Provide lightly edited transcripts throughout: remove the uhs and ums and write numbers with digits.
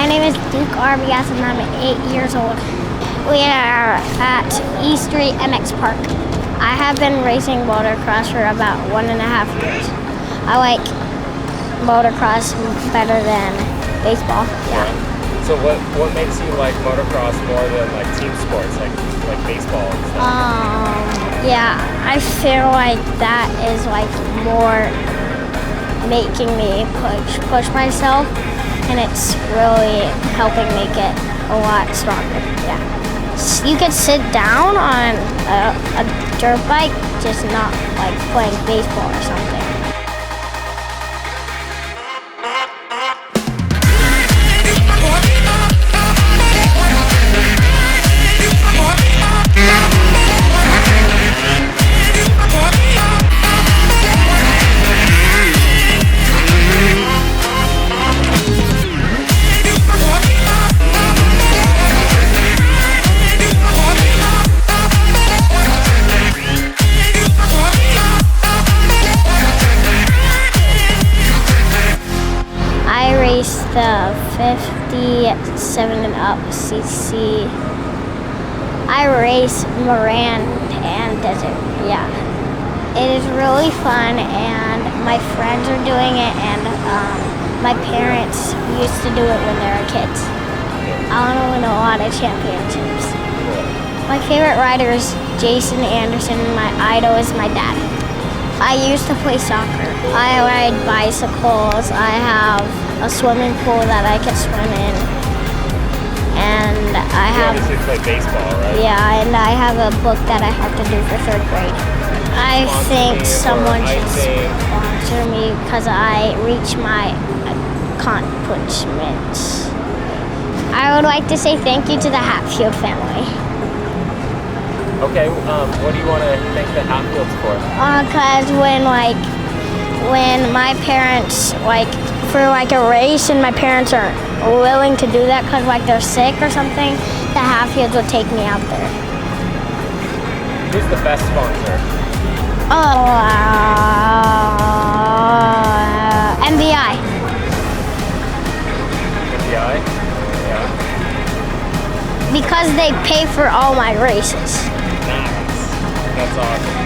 name is Duke Arbogast and I'm 8 years old. We are at E Street MX Park. I have been racing motocross for about 1.5 years. I like motocross better than baseball. Yeah. So what makes you like motocross more than like team sports, like baseball and stuff? Yeah, I feel like that is like more making me push myself, and it's really helping me get a lot stronger. Yeah. You could sit down on a dirt bike, just not like playing baseball or something. The 57 and up cc. I race Moran and Desert. Yeah, it is really fun, and my friends are doing it, and my parents used to do it when they were kids. I want to win a lot of championships. My favorite rider is Jason Anderson, and my idol is my dad. I used to play soccer. I ride bicycles. I have a swimming pool that I can swim in, and I have. You obviously play baseball, right? Yeah, and I have a book that I have to do for 3rd grade. I think someone should sponsor me because I reach my accomplishments. I would like to say thank you to the Hatfield family. Okay, what do you want to thank the Hatfields for? Because when my parents for a race and my parents aren't willing to do that because they're sick or something, the Hatfields would take me out there. Who's the best sponsor? MBI. MBI? Yeah. Because they pay for all my races. Nice. That's awesome.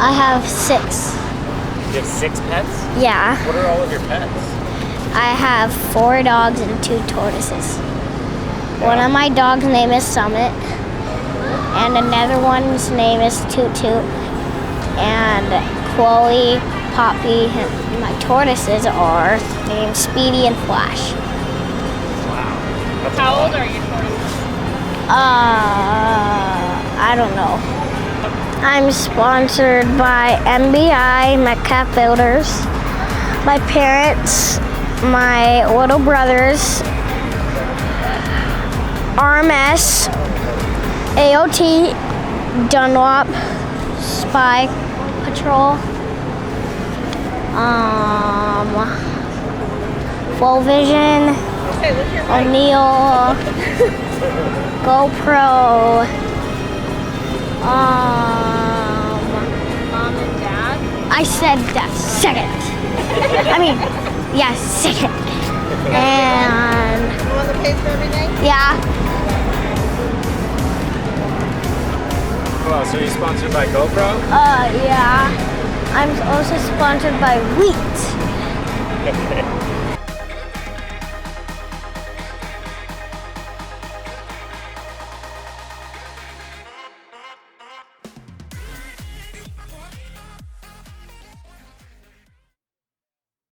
I have 6. You have 6 pets? Yeah. What are all of your pets? I have 4 dogs and 2 tortoises. Yeah. One of my dogs' name is Summit, and another one's name is Toot Toot, and Chloe, Poppy, and my tortoises are named Speedy and Flash. Wow. That's How old are your tortoises? I don't know. I'm sponsored by MBI, my cat builders, my parents, my little brothers, RMS, AOT, Dunlop, Spy Patrol, Full Vision, O'Neill, GoPro, Mom and Dad? I said that second. Second. And The one that pays for everything? yeah, Wow, so you're sponsored by GoPro? yeah. I'm also sponsored by Wheat. Okay.